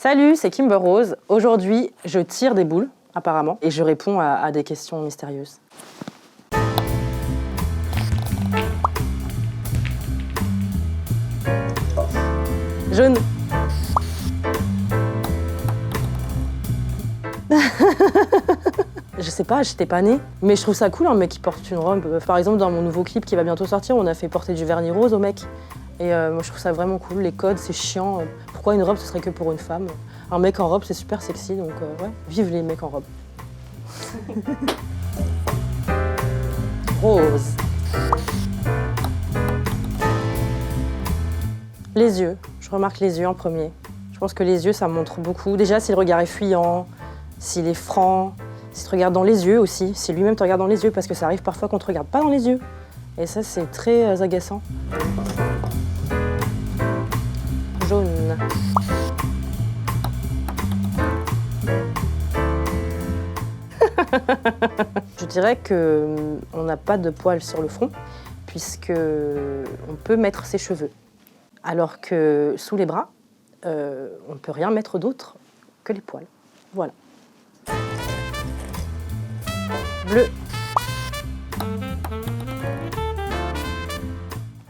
Salut, c'est Kimber Rose. Aujourd'hui, je tire des boules, apparemment, et je réponds à des questions mystérieuses. Jaune. Je sais pas, j'étais pas née, mais je trouve ça cool un mec qui porte une robe. Par exemple, dans mon nouveau clip qui va bientôt sortir, on a fait porter du vernis rose au mec. Et moi je trouve ça vraiment cool, les codes c'est chiant. Pourquoi une robe ce serait que pour une femme? Un mec en robe c'est super sexy, donc ouais, vive les mecs en robe. Rose. Les yeux, je remarque les yeux en premier. Je pense que les yeux ça montre beaucoup. Déjà si le regard est fuyant, s'il est franc, si tu te regardes dans les yeux aussi, si lui-même te regarde dans les yeux, parce que ça arrive parfois qu'on te regarde pas dans les yeux. Et ça c'est très agaçant. Jaune. Je dirais qu'on n'a pas de poils sur le front, puisqu'on peut mettre ses cheveux. Alors que sous les bras, on ne peut rien mettre d'autre que les poils. Voilà. Bleu.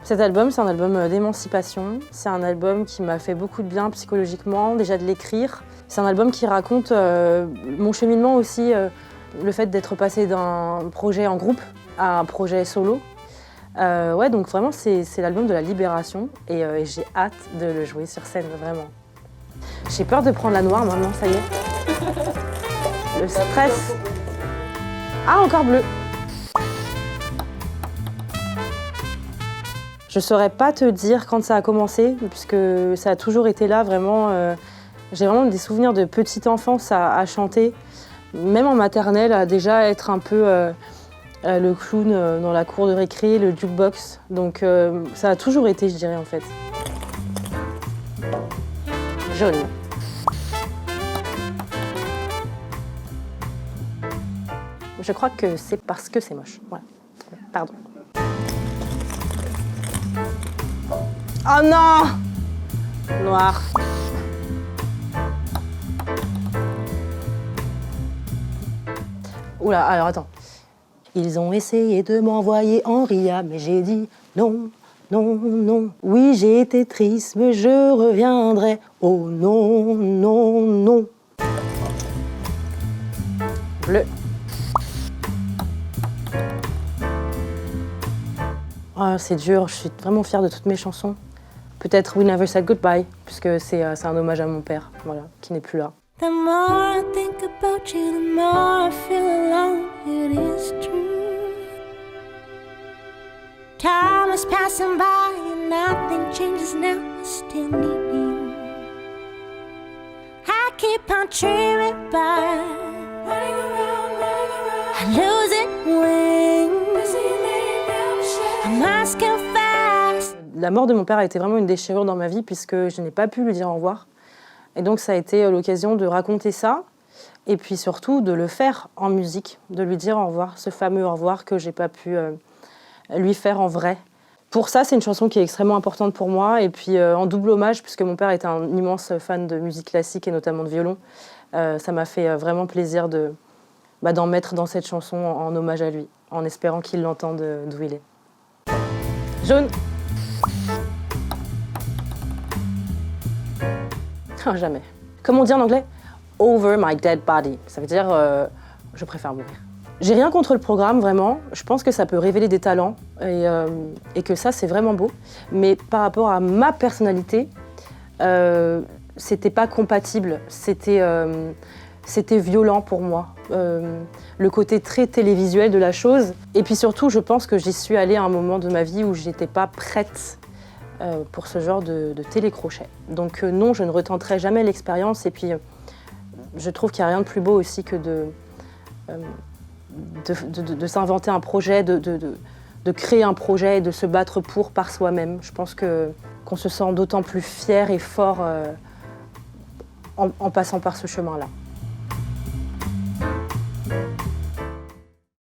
Cet album, c'est un album d'émancipation. C'est un album qui m'a fait beaucoup de bien psychologiquement, déjà de l'écrire. C'est un album qui raconte mon cheminement aussi, le fait d'être passé d'un projet en groupe à un projet solo. Ouais, donc vraiment, c'est l'album de la libération et j'ai hâte de le jouer sur scène, vraiment. J'ai peur de prendre la noire maintenant, ça y est. Le stress. Ah, encore bleu. Je ne saurais pas te dire quand ça a commencé, puisque ça a toujours été là, vraiment. J'ai vraiment des souvenirs de petite enfance à chanter, même en maternelle, à déjà être un peu le clown dans la cour de récré, le jukebox. Donc ça a toujours été, je dirais, en fait. Jaune. Je crois que c'est parce que c'est moche. Voilà. Pardon. Oh non! Noir. Oula, alors attends. Ils ont essayé de m'envoyer en RIA, mais j'ai dit non, non, non. Oui, j'ai été triste, mais je reviendrai. Oh non, non, non. Bleu. Oh, c'est dur, je suis vraiment fière de toutes mes chansons. Peut-être We Never Said Goodbye, puisque c'est un hommage à mon père, voilà, qui n'est plus là. The more I think about you, the more I feel alone. It is true. Time is passing by and nothing changes now. I still need you. I keep on dreaming by running around. I lose it wings. I'm asking fast. La mort de mon père a été vraiment une déchirure dans ma vie puisque je n'ai pas pu lui dire au revoir. Et donc ça a été l'occasion de raconter ça et puis surtout de le faire en musique, de lui dire au revoir, ce fameux au revoir que j'ai pas pu lui faire en vrai. Pour ça, c'est une chanson qui est extrêmement importante pour moi et puis en double hommage puisque mon père était un immense fan de musique classique et notamment de violon. Ça m'a fait vraiment plaisir d'en mettre dans cette chanson en hommage à lui, en espérant qu'il l'entende d'où il est. Jaune. Oh, jamais. Comme on dit en anglais, over my dead body. Ça veut dire je préfère mourir. J'ai rien contre le programme, vraiment. Je pense que ça peut révéler des talents et que ça, c'est vraiment beau. Mais par rapport à ma personnalité, c'était pas compatible. C'était violent pour moi. Le côté très télévisuel de la chose. Et puis surtout, je pense que j'y suis allée à un moment de ma vie où j'étais pas prête pour ce genre de télécrochet. Donc non, je ne retenterai jamais l'expérience. Et puis, je trouve qu'il n'y a rien de plus beau aussi que de s'inventer un projet, de créer un projet et de se battre par soi-même. Je pense qu'on se sent d'autant plus fier et fort en passant par ce chemin-là.